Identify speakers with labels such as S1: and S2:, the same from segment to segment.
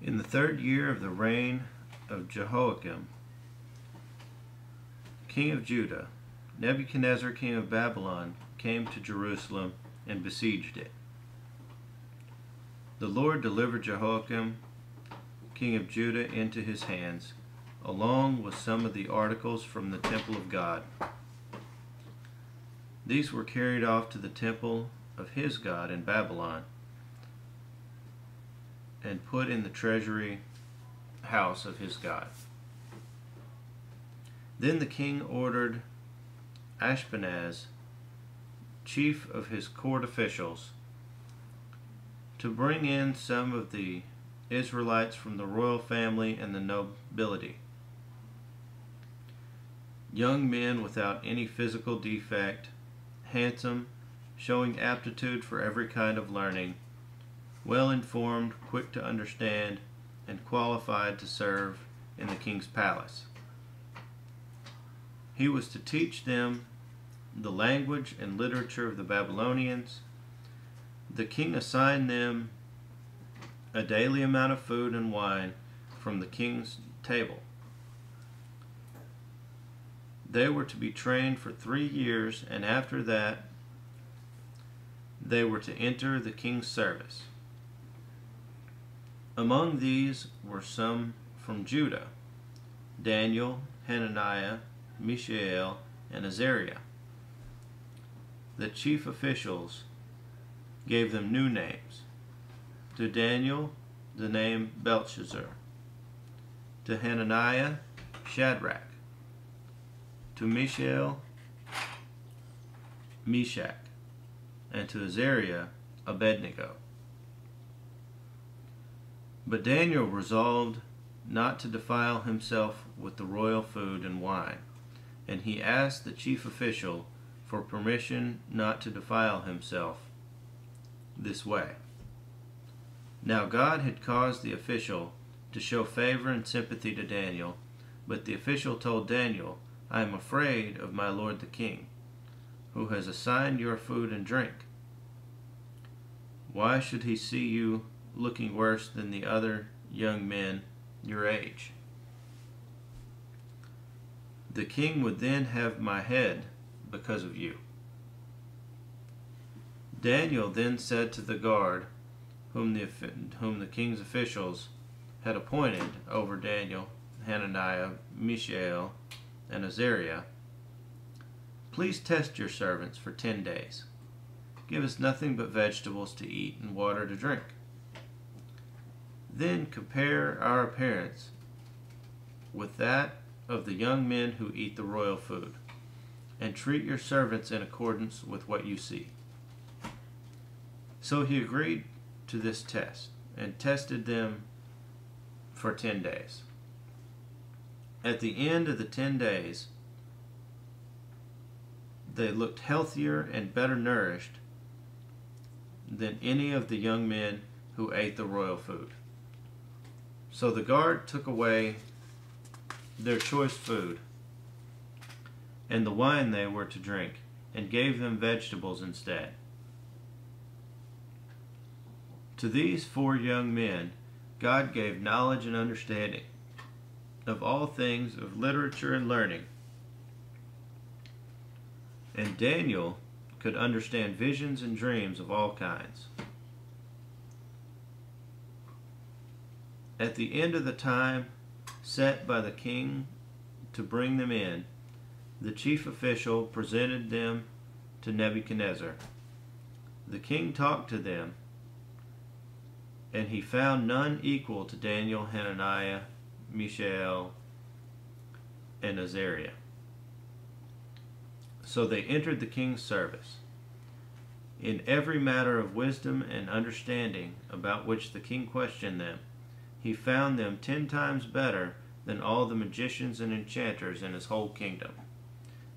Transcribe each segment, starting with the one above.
S1: In the 3rd year of the reign of Jehoiakim, king of Judah, Nebuchadnezzar, king of Babylon, came to Jerusalem and besieged it. The Lord delivered Jehoiakim, king of Judah, into his hands, along with some of the articles from the temple of God. These were carried off to the temple of his God in Babylon and put in the treasury house of his God. Then the king ordered Ashpenaz, chief of his court officials, to bring in some of the Israelites from the royal family and the nobility, young men without any physical defect, handsome, showing aptitude for every kind of learning, well informed, quick to understand, and qualified to serve in the king's palace. He was to teach them the language and literature of the Babylonians. The king assigned them a daily amount of food and wine from the king's table. They were to be trained for 3 years, and after that they were to enter the king's service. Among these were some from Judah: Daniel, Hananiah, Mishael, and Azariah. The chief officials gave them new names. To Daniel, the name Belshazzar. To Hananiah, Shadrach. To Mishael, Meshach. And to Azariah, Abednego. But Daniel resolved not to defile himself with the royal food and wine, and he asked the chief official for permission not to defile himself this way. Now God had caused the official to show favor and sympathy to Daniel, but the official told Daniel, "I am afraid of my lord the king, who has assigned your food and drink. Why should he see you looking worse than the other young men your age? The king would then have my head because of you." Daniel then said to the guard whom the king's officials had appointed over Daniel, Hananiah, Mishael, and Azariah, "Please test your servants for 10 days. Give us nothing but vegetables to eat and water to drink. Then compare our appearance with that of the young men who eat the royal food, and treat your servants in accordance with what you see." So he agreed to this test, and tested them for 10 days. At the end of the 10 days, they looked healthier and better nourished than any of the young men who ate the royal food. So the guard took away their choice food and the wine they were to drink, and gave them vegetables instead. To these 4 young men God gave knowledge and understanding of all things of literature and learning, and Daniel could understand visions and dreams of all kinds. At the end of the time set by the king to bring them in, the chief official presented them to Nebuchadnezzar. The king talked to them, and he found none equal to Daniel, Hananiah, Mishael, and Azariah. So they entered the king's service. In every matter of wisdom and understanding about which the king questioned them, he found them 10 times better than all the magicians and enchanters in his whole kingdom.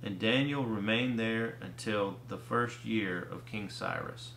S1: And Daniel remained there until the 1st year of King Cyrus.